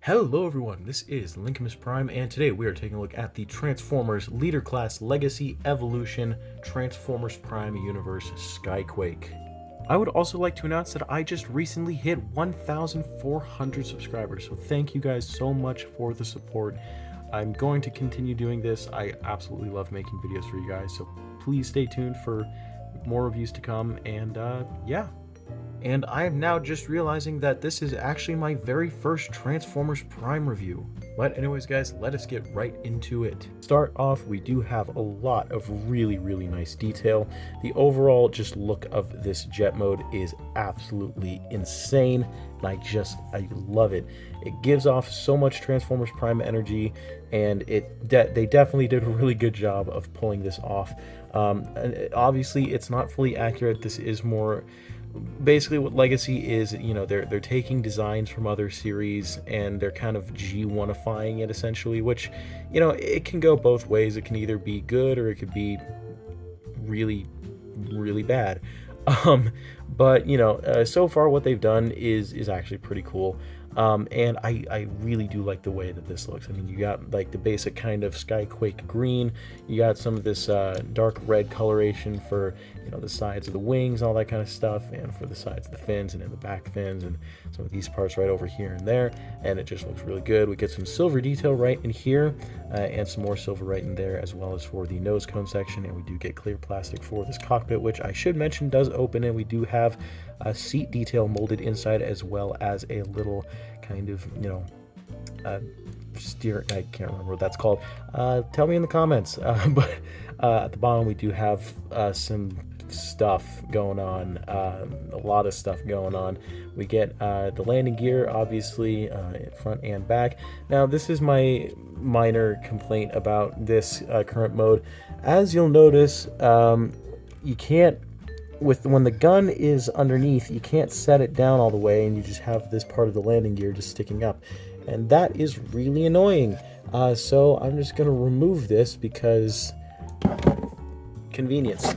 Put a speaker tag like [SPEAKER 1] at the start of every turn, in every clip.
[SPEAKER 1] Hello everyone, this is Lincoln Prime, and today we are taking a look at the Transformers Leader Class Legacy Evolution Transformers Prime Universe Skyquake. I would also like to announce that I just recently hit 1,400 subscribers, so thank you guys so much for the support. I'm going to continue doing this. I absolutely love making videos for you guys, so please stay tuned for more reviews to come, and yeah. And I am now just realizing that this is actually my very first Transformers Prime review. But anyways guys, let us get right into it. Start off, we do have a lot of really nice detail. The overall just look of this jet mode is absolutely insane, and I love it. It gives off so much Transformers Prime energy, and they definitely did a really good job of pulling this off. And obviously it's not fully accurate. This is more basically what Legacy is. You know, they're taking designs from other series and they're kind of G1ifying it essentially, which, you know, it can go both ways. It can either be good or it could be really bad. But you know, so far what they've done is actually pretty cool. And I really do like the way that this looks. I mean, you got like the basic kind of Skyquake green, you got some of this dark red coloration for, you know, the sides of the wings, all that kind of stuff, and for the sides of the fins and in the back fins, and some of these parts right over here and there, and it just looks really good. We get some silver detail right in here, and some more silver right in there, as well as for the nose cone section, and we do get clear plastic for this cockpit, which I should mention does open, and we do have a seat detail molded inside, as well as a little kind of, you know, I can't remember what that's called. Tell me in the comments. But at the bottom we do have some stuff going on, a lot of stuff going on. We get the landing gear, obviously, front and back. Now this is my minor complaint about this current mode. As you'll notice, you can't, when the gun is underneath, you can't set it down all the way, and you just have this part of the landing gear just sticking up, and that is really annoying. So I'm just gonna remove this because convenience.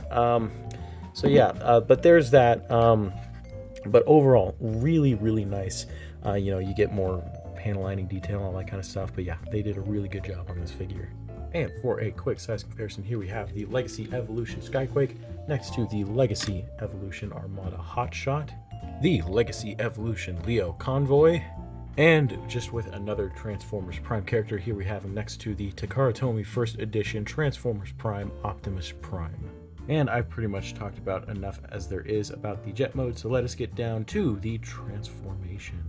[SPEAKER 1] So yeah, but there's that. But overall, really nice. You know, you get more panel lining detail, all that kind of stuff. But yeah, they did a really good job on this figure. And for a quick size comparison, here we have the Legacy Evolution Skyquake next to the Legacy Evolution Armada Hotshot, the Legacy Evolution Leo Convoy, and just with another Transformers Prime character, here we have him next to the Takara Tomy First Edition Transformers Prime Optimus Prime. And I've pretty much talked about enough as there is about the jet mode, so let us get down to the transformation.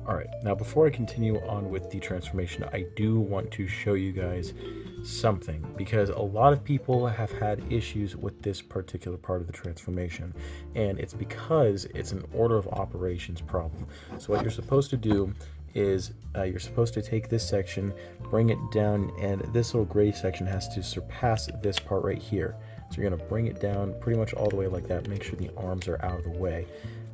[SPEAKER 1] Alright, now before I continue on with the transformation, I do want to show you guys something, because a lot of people have had issues with this particular part of the transformation, and it's because it's an order of operations problem. So what you're supposed to do is you're supposed to take this section, bring it down, and this little gray section has to surpass this part right here. So you're going to bring it down pretty much all the way like that, make sure the arms are out of the way.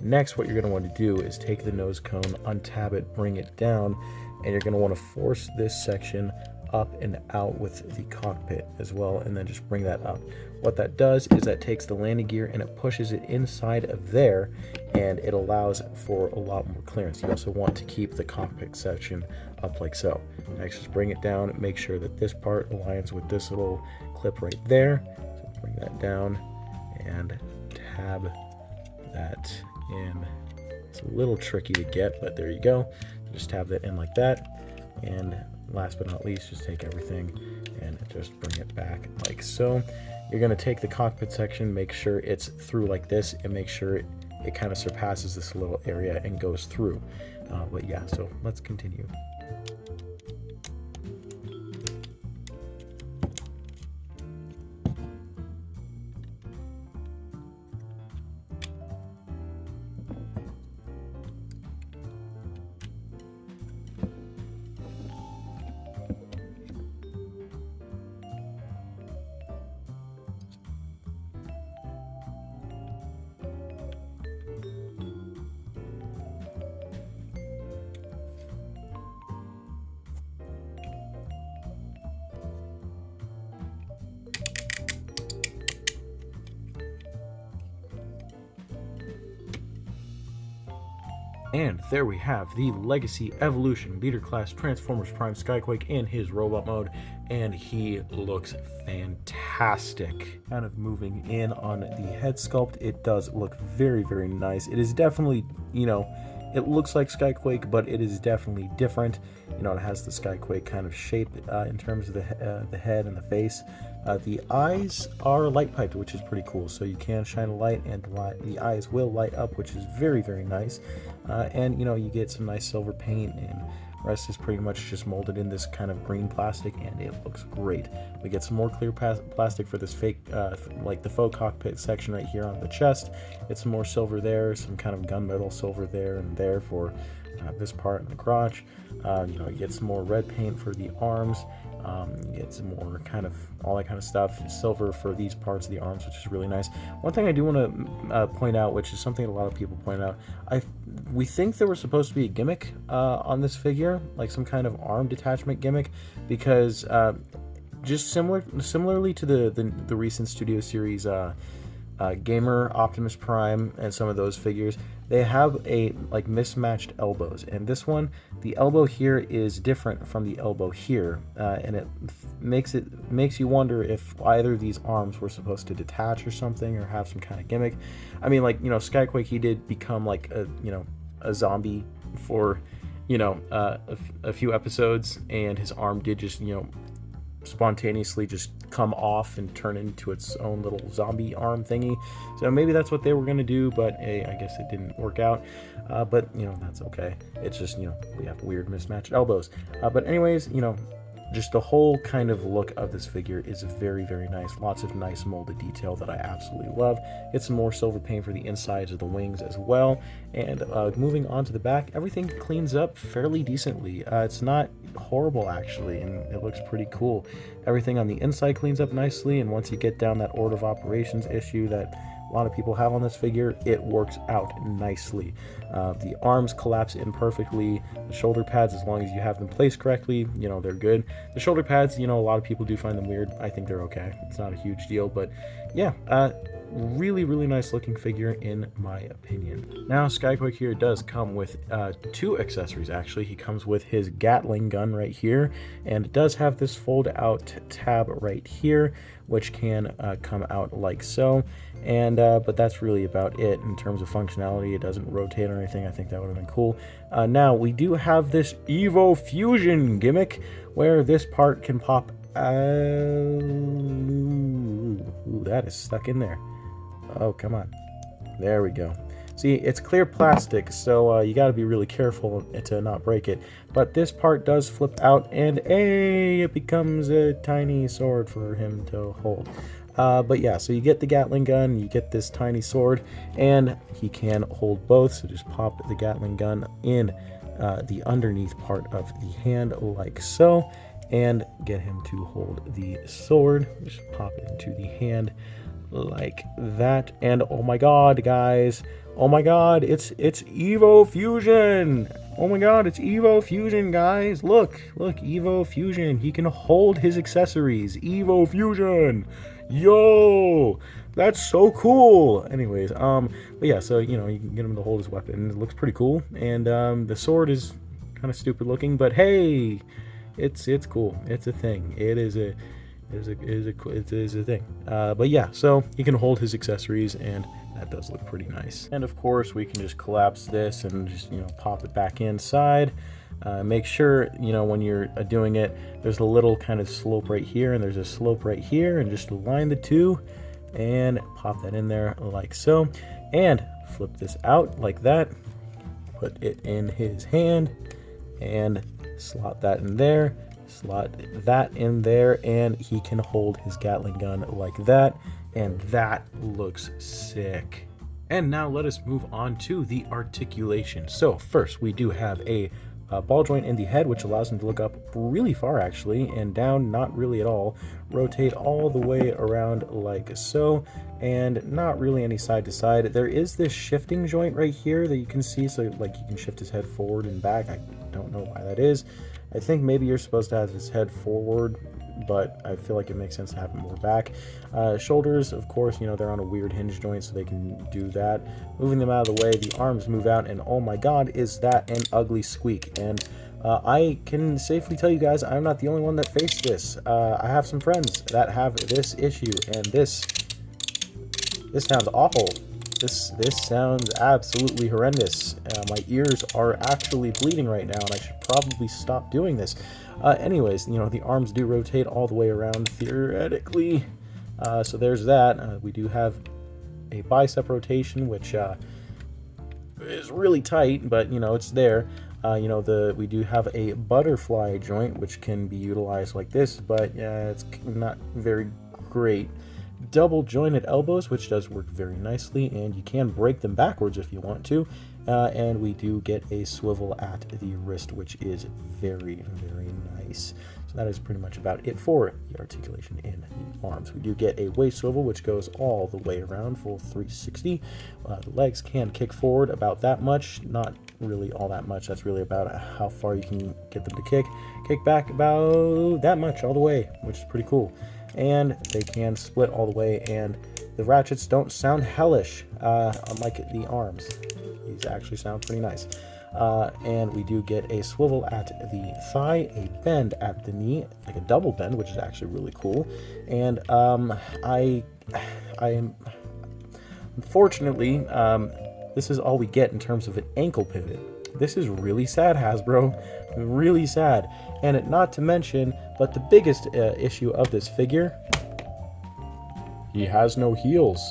[SPEAKER 1] Next, what you're going to want to do is take the nose cone, untab it, bring it down, and you're going to want to force this section up and out with the cockpit as well, and then just bring that up. What that does is that takes the landing gear and it pushes it inside of there, and it allows for a lot more clearance. You also want to keep the cockpit section up like so. Next, just bring it down, make sure that this part aligns with this little clip right there. So bring that down and tab that in. It's a little tricky to get, but there you go. Just tab that in like that. And last but not least, just take everything and just bring it back like so. You're going to take the cockpit section, make sure it's through like this, and make sure it kind of surpasses this little area and goes through. But yeah, so let's continue. And there we have the Legacy Evolution Leader Class Transformers Prime Skyquake in his robot mode, and he looks fantastic. Kind of moving in on the head sculpt, it does look very, very nice. It is definitely, you know, it looks like Skyquake, but it is definitely different. You know, it has the Skyquake kind of shape in terms of the head and the face. The eyes are light piped, which is pretty cool. So you can shine a light, and the eyes will light up, which is very, very nice. And you know, you get some nice silver paint, and the rest is pretty much just molded in this kind of green plastic, and it looks great. We get some more clear plastic for this fake, like the faux cockpit section right here on the chest. Get some more silver there, some kind of gunmetal silver there and there for this part in the crotch. You know, you get some more red paint for the arms. You get some more kind of all that kind of stuff. Silver for these parts of the arms, which is really nice. One thing I do want to point out, which is something a lot of people point out, we think there was supposed to be a gimmick on this figure, like some kind of arm detachment gimmick, because just similarly to the recent Studio Series Gamer Optimus Prime and some of those figures, they have like mismatched elbows, and this one, the elbow here is different from the elbow here, and it makes you wonder if either of these arms were supposed to detach or something, or have some kind of gimmick. I mean, like, you know, Skyquake, he did become like a zombie for, you know, a few episodes, and his arm did just, you know, spontaneously just come off and turn into its own little zombie arm thingy. So maybe that's what they were going to do, but hey, I guess it didn't work out. But you know, that's okay. It's just, you know, we have weird mismatched elbows. But anyways, you know, just the whole kind of look of this figure is very, very nice. Lots of nice molded detail that I absolutely love. Get some more silver paint for the insides of the wings as well. And moving on to the back, everything cleans up fairly decently. It's not horrible actually, and it looks pretty cool. Everything on the inside cleans up nicely, and once you get down that order of operations issue that a lot of people have on this figure, it works out nicely. The arms collapse in perfectly. The shoulder pads, as long as you have them placed correctly, you know, they're good. The shoulder pads, you know, a lot of people do find them weird. I think they're okay. It's not a huge deal, but yeah, really, really nice looking figure in my opinion. Now, Skyquake here does come with two accessories actually. He comes with his Gatling gun right here, and it does have this fold out tab right here, which can come out like so. And but that's really about it in terms of functionality. It doesn't rotate or anything. I think that would have been cool. Now we do have this Evo Fusion gimmick where this part can pop out. Ooh, that is stuck in there. Oh, come on. There we go. See, it's clear plastic, so you got to be really careful to not break it. But this part does flip out, and it becomes a tiny sword for him to hold. But yeah, so you get the Gatling gun, you get this tiny sword, and he can hold both. So just pop the Gatling gun in the underneath part of the hand like so, and get him to hold the sword. Just pop it into the hand like that. And oh my god, guys, oh my god, it's Evo Fusion. Oh my god, it's Evo Fusion, guys. Look, Evo Fusion. He can hold his accessories. Evo Fusion. Yo, that's so cool. Anyways, but yeah, so you know, you can get him to hold his weapon. It looks pretty cool. And the sword is kind of stupid looking, but hey, it's cool. It's a thing. It is a thing. But yeah, so he can hold his accessories, and that does look pretty nice. And of course, we can just collapse this and just, you know, pop it back inside. Make sure, you know, when you're doing it, there's a little kind of slope right here, and there's a slope right here, and just align the two and pop that in there like so, and flip this out like that. Put it in his hand and slot that in there. Slot that in there, and he can hold his Gatling gun like that, and that looks sick. And now let us move on to the articulation. So first, we do have a ball joint in the head, which allows him to look up really far actually, and down not really at all. Rotate all the way around like so, and not really any side to side. There is this shifting joint right here that you can see, so like you can shift his head forward and back. I don't know why that is. I think maybe you're supposed to have his head forward, but I feel like it makes sense to have him more back. Shoulders, of course, you know, they're on a weird hinge joint, so they can do that. Moving them out of the way, the arms move out, and oh my god, is that an ugly squeak. And I can safely tell you guys, I'm not the only one that faced this. I have some friends that have this issue, and this sounds awful. This sounds absolutely horrendous. My ears are actually bleeding right now, and I should probably stop doing this. Anyways, you know, the arms do rotate all the way around theoretically. So there's that. We do have a bicep rotation, which is really tight, but you know, it's there. You know, we do have a butterfly joint, which can be utilized like this, but it's not very great. Double jointed elbows, which does work very nicely, and you can break them backwards if you want to. And we do get a swivel at the wrist, which is very, very nice. So that is pretty much about it for the articulation in the arms. We do get a waist swivel, which goes all the way around, full 360. The legs can kick forward about that much, not really all that much. That's really about how far you can get them to kick. Kick back about that much all the way, which is pretty cool. And they can split all the way, and the ratchets don't sound hellish, unlike the arms. These actually sound pretty nice. And we do get a swivel at the thigh, a bend at the knee, like a double bend, which is actually really cool. And I am unfortunately, this is all we get in terms of an ankle pivot. This is really sad, Hasbro. Really sad. And not to mention, but the biggest issue of this figure, he has no heels.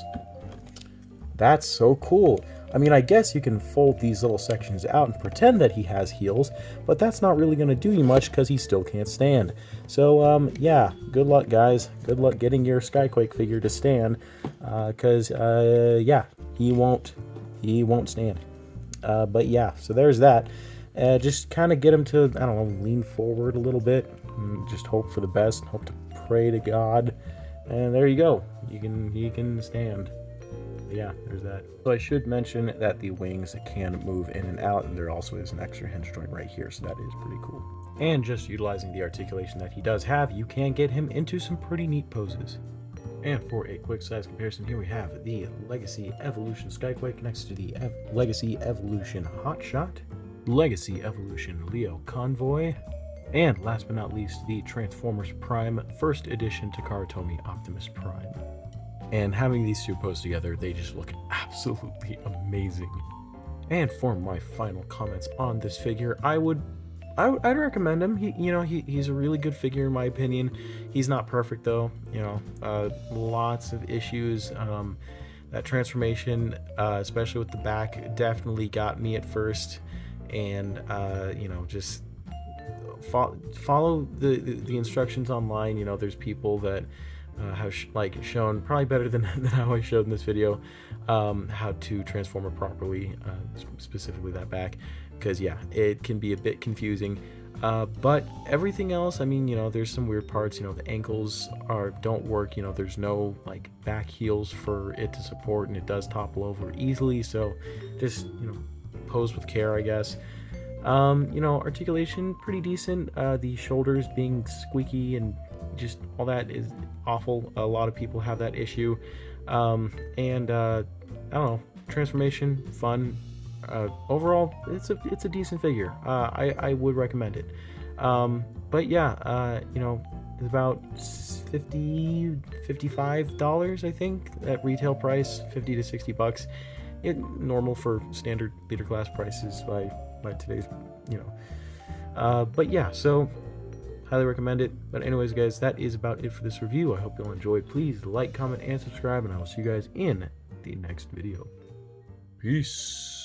[SPEAKER 1] That's so cool. I mean, I guess you can fold these little sections out and pretend that he has heels, but that's not really going to do you much because he still can't stand. So, yeah, good luck, guys. Good luck getting your Skyquake figure to stand, because, yeah, he won't stand. But yeah, so there's that. Just kind of get him to, I don't know, lean forward a little bit, and just hope for the best, hope to pray to God, and there you go. He can stand. Yeah, there's that. So I should mention that the wings can move in and out, and there also is an extra hinge joint right here, so that is pretty cool. And just utilizing the articulation that he does have, you can get him into some pretty neat poses. And for a quick size comparison, here we have the Legacy Evolution Skyquake next to the Legacy Evolution Hotshot, Legacy Evolution Leo Convoy, and last but not least, the Transformers Prime First Edition Takara Tomy Optimus Prime. And having these two posed together, they just look absolutely amazing. And for my final comments on this figure, I'd recommend him. He's a really good figure in my opinion. He's not perfect though. Lots of issues. That transformation, especially with the back, definitely got me at first. And just follow the instructions online. There's people that have shown probably better than how I showed in this video how to transform it properly, specifically that back. Because yeah, it can be a bit confusing. But everything else, I mean, there's some weird parts. The ankles don't work. There's no like back heels for it to support, and it does topple over easily. So just pose with care, I guess. Articulation pretty decent. The shoulders being squeaky and just all that is awful. A lot of people have that issue. And I don't know, transformation fun. Overall, it's a decent figure. I would recommend it. But yeah, it's about $55, I think, at retail price, 50 to 60 bucks. Normal for standard leader class prices by today's, but yeah, so highly recommend it. But anyways, guys, that is about it for this review. I hope you'll enjoy. Please like, comment, and subscribe, and I will see you guys in the next video. Peace.